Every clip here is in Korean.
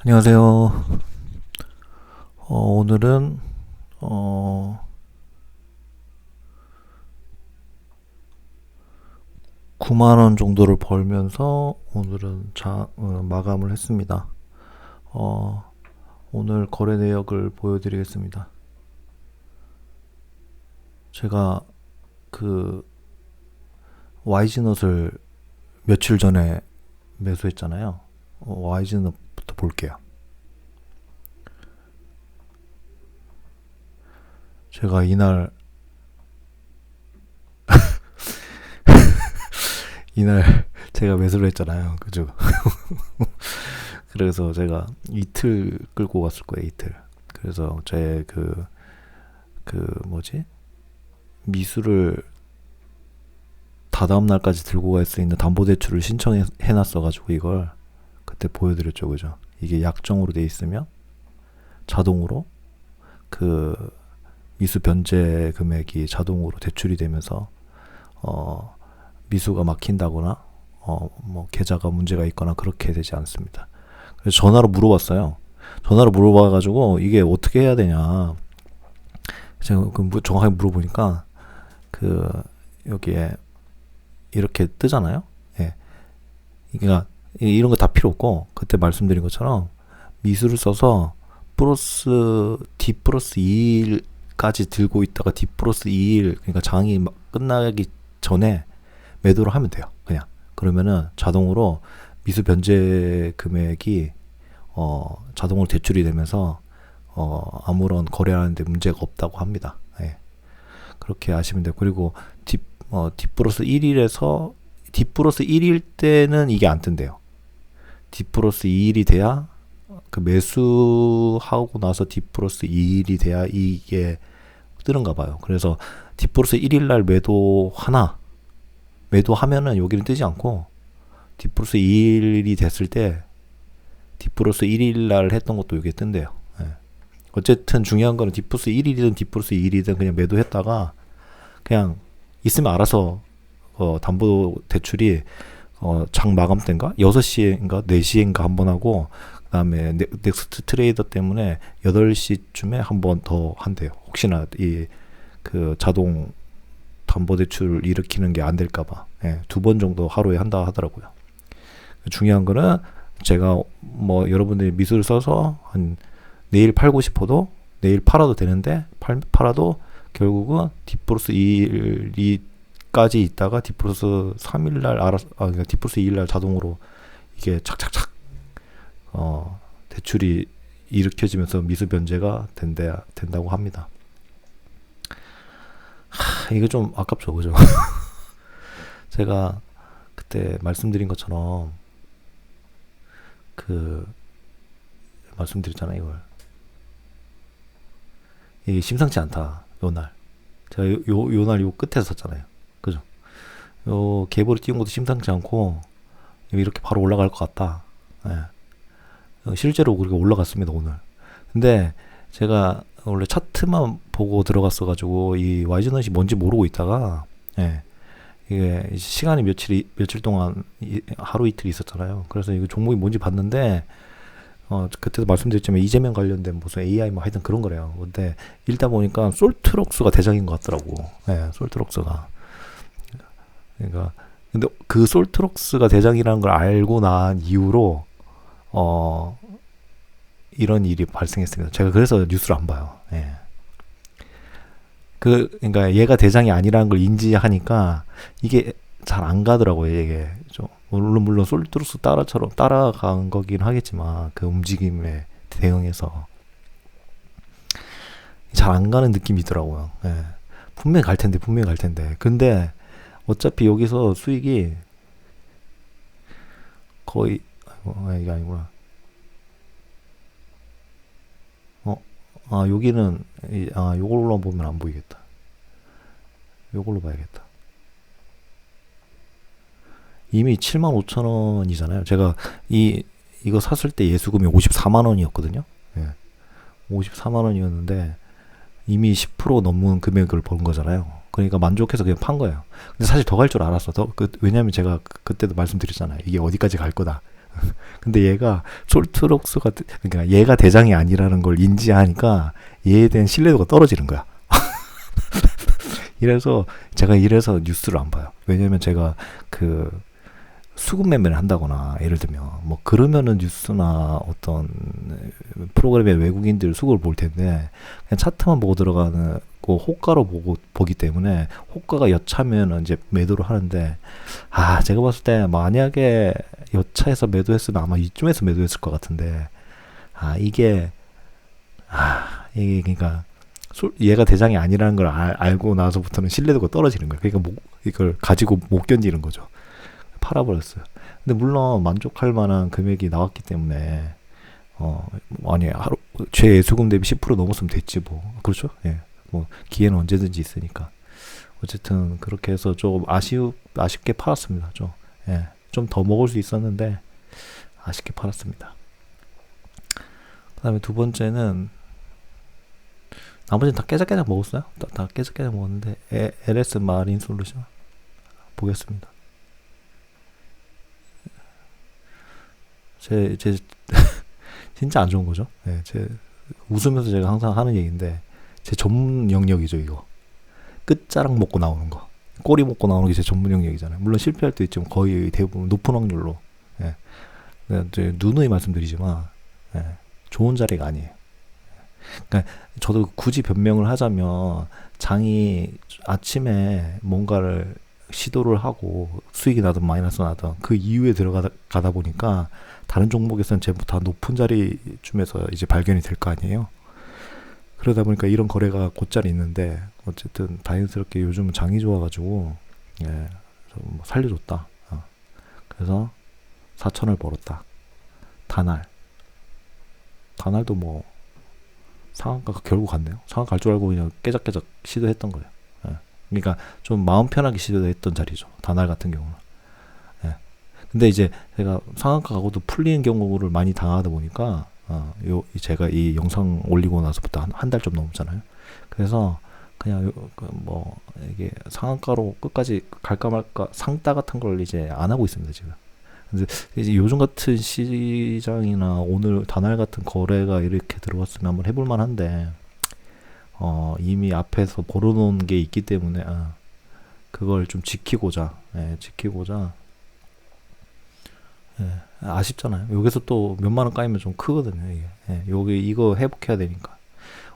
안녕하세요. 오늘은 9만 원 정도를 벌면서 오늘은 마감을 했습니다. 어, 오늘 거래 내역을 보여드리겠습니다. 제가 그 YG넛을 며칠 전에 매수했잖아요. YG넛부터 볼게요. 제가 이날 제가 매수를 했잖아요. 그죠? 그래서 제가 이틀 끌고 갔을 거예요. 이틀. 그래서 제 뭐지? 미수를 다다음 날까지 들고 갈 수 있는 담보대출을 신청해 놨어가지고 이걸 그때 보여드렸죠. 그죠? 이게 약정으로 돼 있으면 자동으로 그 미수 변제 금액이 자동으로 대출이 되면서 미수가 막힌다거나 뭐 계좌가 문제가 있거나 그렇게 되지 않습니다. 그래서 전화로 물어봤어요. 전화로 물어봐가지고 이게 어떻게 해야 되냐. 제가 정확하게 물어보니까 여기에 이렇게 뜨잖아요. 예. 그러니까 이런 거 다 필요 없고 그때 말씀드린 것처럼 미수를 써서 플러스 D 플러스 2일까지 들고 있다가 D 플러스 2일 그러니까 장이 끝나기 전에 매도를 하면 돼요. 그냥 그러면은 자동으로 미수 변제 금액이 자동으로 대출이 되면서 아무런 거래하는데 문제가 없다고 합니다. 예. 그렇게 아시면 돼요. 그리고 D 플러스 1일에서 D 플러스 1일 때는 이게 안 뜬대요. D 플러스 2일이 돼야 그 매수하고 나서 D 플러스 2일이 돼야 이게 뜨는가 봐요. 그래서 D 플러스 1일 날 매도하면은 여기는 뜨지 않고 D 플러스 2일이 됐을 때 D 플러스 1일 날 했던 것도 여기에 뜬대요. 예. 어쨌든 중요한 거는 D 플러스 1일이든 D 플러스 2일이든 그냥 매도했다가 그냥 있으면 알아서 담보 대출이 장 마감 때인가 6시인가 4시인가 한번 하고 그다음에 넥스트 트레이더 때문에 8시쯤에 한 번 더 한대요. 혹시나 그 자동 담보 대출을 일으키는 게 안 될까봐. 예, 2번 정도 하루에 한다 하더라고요. 중요한 거는 제가 뭐 여러분들이 미수를 써서 한 내일 팔고 싶어도 내일 팔아도 되는데 팔아도 결국은 D 플러스 2일까지 있다가 D 플러스 3일 날 그러니까 D 플러스 2일 날 자동으로 이게 착착착 대출이 일으켜지면서 미수 변제가 된다고 합니다. 이게 좀 아깝죠, 그죠? 제가 그때 말씀드린 것처럼 말씀드렸잖아요, 이걸. 이게 심상치 않다, 요날. 제가 요날 요 끝에서 샀잖아요, 그죠? 요 개보리 띄운 것도 심상치 않고 이렇게 바로 올라갈 것 같다. 예. 실제로 그렇게 올라갔습니다, 오늘. 근데 제가 원래 차트만 보고 들어갔어가지고 이 YG넛이 뭔지 모르고 있다가 이게 시간이 며칠 동안 하루 이틀 있었잖아요. 그래서 이거 종목이 뭔지 봤는데 그때도 말씀드렸지만 이재명 관련된 무슨 AI 뭐 하여튼 그런 거래요. 근데 읽다 보니까 솔트록스가 대장인 것 같더라고. 솔트록스가. 그러니까 근데 그 솔트록스가 대장이라는 걸 알고 난 이후로 이런 일이 발생했습니다. 제가 그래서 뉴스를 안 봐요. 그러니까 얘가 대장이 아니라는 걸 인지하니까 이게 잘 안 가더라고요. 이게 좀 물론 솔트루스 따라간 거긴 하겠지만 그 움직임에 대응해서 잘 안 가는 느낌이 있더라고요. 분명히 갈 텐데. 근데 어차피 여기서 수익이 거의 이게 아니구나. 여기는 요걸로 보면 안 보이겠다. 요걸로 봐야겠다. 이미 75,000원이잖아요. 제가 이거 샀을 때 예수금이 54만 원이었거든요. 54만 원이었는데 이미 10% 넘는 금액을 번 거잖아요. 그러니까 만족해서 그냥 판 거예요. 근데 사실 더 갈 줄 알았어. 왜냐면 제가 그때도 말씀드렸잖아요. 이게 어디까지 갈 거다. 근데 얘가 솔트록스가 그러니까 얘가 대장이 아니라는 걸 인지하니까 얘에 대한 신뢰도가 떨어지는 거야. 이래서 뉴스를 안 봐요. 왜냐면 제가 그 수급 매매를 한다거나 예를 들면 뭐 그러면은 뉴스나 어떤 프로그램의 외국인들 수급을 볼 텐데 그냥 차트만 보고 들어가는 그 호가로 보기 때문에 호가가 여차면 이제 매도를 하는데 제가 봤을 때 만약에 여차해서 매도했으면 아마 이쯤에서 매도했을 것 같은데 이게 그러니까 얘가 대장이 아니라는 걸 알고 나서부터는 신뢰도가 떨어지는 거예요. 그러니까 이걸 가지고 못 견디는 거죠. 팔아버렸어요. 근데 물론 만족할 만한 금액이 나왔기 때문에 아니 하루 최예수금 대비 10% 넘었으면 됐지 뭐. 그렇죠? 예. 뭐 기회는 언제든지 있으니까. 어쨌든 그렇게 해서 좀 아쉽게 팔았습니다. 좀 더 먹을 수 있었는데 아쉽게 팔았습니다. 그다음에 두 번째는 나머지는 다 깨작깨작 먹었어요. 다 깨작깨작 먹었는데 LS 마린 솔루션 보겠습니다. 제 진짜 안 좋은 거죠. 제 웃으면서 제가 항상 하는 얘기인데 제 전문 영역이죠. 이거 끝자락 먹고 나오는 거, 꼬리 먹고 나오는 게 제 전문 영역이잖아요. 물론 실패할 때 있지만 거의 대부분 높은 확률로 이제 누누이 말씀드리지만 좋은 자리가 아니에요. 그러니까 저도 굳이 변명을 하자면 장이 아침에 뭔가를 시도를 하고 수익이 나든 마이너스 나든 그 이후에 들어가다 보니까 다른 종목에서는 전부 다 높은 자리쯤에서 이제 발견이 될 거 아니에요. 그러다 보니까 이런 거래가 곧잘 있는데 어쨌든 다행스럽게 요즘은 장이 좋아가지고 좀 살려줬다. 그래서 4천을 벌었다. 다날도 뭐 상한가가 결국 갔네요. 상한 갈 줄 알고 그냥 깨작깨작 시도했던 거예요. 그러니까 좀 마음 편하게 시도했던 자리죠. 다날 같은 경우는. 근데 이제 제가 상한가 가고도 풀리는 경우를 많이 당하다 보니까 제가 이 영상 올리고 나서부터 한 달 좀 넘었잖아요. 그래서 그냥 뭐 이게 상한가로 끝까지 갈까 말까 상따 같은 걸 이제 안 하고 있습니다 지금. 근데 이제 요즘 같은 시장이나 오늘 다날 같은 거래가 이렇게 들어왔으면 한번 해볼 만한데 이미 앞에서 벌어놓은 게 있기 때문에 그걸 좀 지키고자 아쉽잖아요. 여기서 또 몇만 원 까이면 좀 크거든요. 이게 여기 이거 회복해야 되니까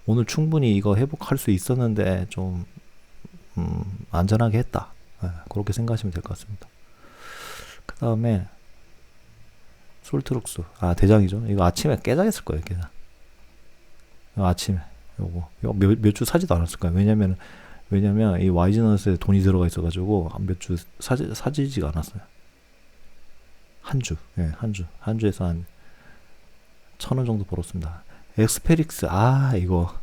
오늘 충분히 이거 회복할 수 있었는데 좀 안전하게 했다. 그렇게 생각하시면 될 것 같습니다. 그 다음에 솔트록스 대장이죠. 이거 아침에 깨작했을 거예요. 깨작. 이거 아침에 이거 몇 주 사지도 않았을 거예요. 왜냐면 이 와이즈너스에 돈이 들어가 있어가지고 몇 주 사지지가 않았어요. 한 주에서 한 1,000원 정도 벌었습니다. 엑스페릭스 이거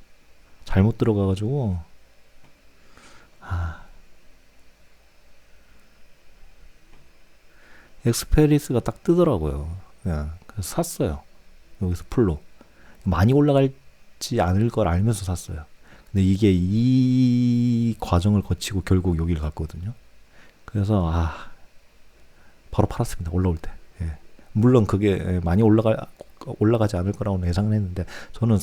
잘못 들어가가지고 엑스페리스가 딱 뜨더라고요. 그래서 샀어요. 여기서 풀로 많이 올라갈지 않을 걸 알면서 샀어요. 근데 이게 이 과정을 거치고 결국 여기를 갔거든요. 그래서 바로 팔았습니다. 올라올 때. 물론 그게 많이 올라가지 않을 거라고 예상을 했는데 저는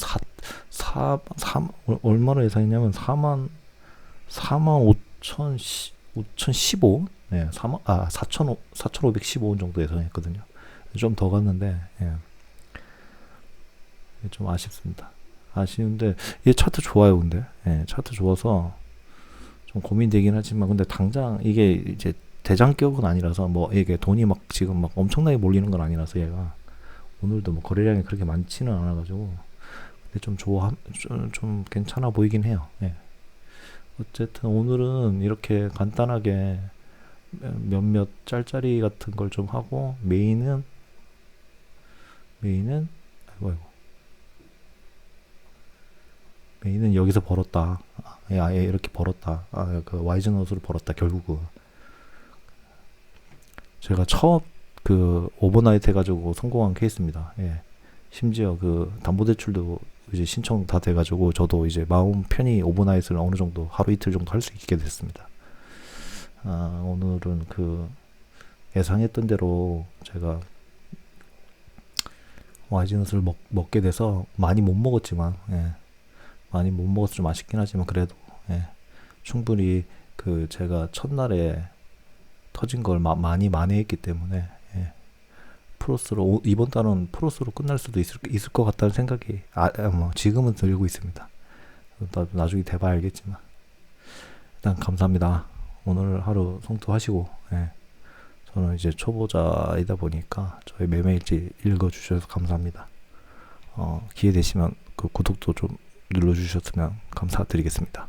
얼마로 예상했냐면 45,015 4,515원 정도 예상했거든요. 좀 더 갔는데 좀 아쉽습니다. 아쉬운데 얘 차트 좋아요. 근데 차트 좋아서 좀 고민되긴 하지만 근데 당장 이게 이제 대장격은 아니라서 뭐 이게 돈이 막 지금 막 엄청나게 몰리는 건 아니라서 얘가 오늘도 뭐 거래량이 그렇게 많지는 않아가지고 근데 좀 괜찮아 보이긴 해요. 어쨌든 오늘은 이렇게 간단하게 몇몇 짤짤이 같은 걸 좀 하고 메인은 메인은 여기서 벌었다. 이렇게 벌었다. 그 와이즈넛으로 벌었다. 결국은 제가 처음 그 오버나이트 해가지고 성공한 케이스입니다. 심지어 그 담보대출도 이제 신청 다 돼가지고 저도 이제 마음 편히 오버나이트를 어느 정도 하루 이틀 정도 할 수 있게 됐습니다. 오늘은 그 예상했던 대로 제가 와이즈넛을 먹게 돼서 많이 못 먹었지만, 예, 많이 못 먹어서 좀 아쉽긴 하지만 그래도, 예, 충분히 그 제가 첫날에 터진 걸 많이 만회했기 때문에, 예, 프로스로 이번 달은 프로스로 끝날 수도 있을 것 같다는 생각이 뭐 지금은 들고 있습니다. 나중에 돼봐야 알겠지만 일단 감사합니다. 오늘 하루 성투하시고, 예, 저는 이제 초보자이다 보니까 저희 매매일지 읽어주셔서 감사합니다. 기회 되시면 그 구독도 좀 눌러주셨으면 감사드리겠습니다.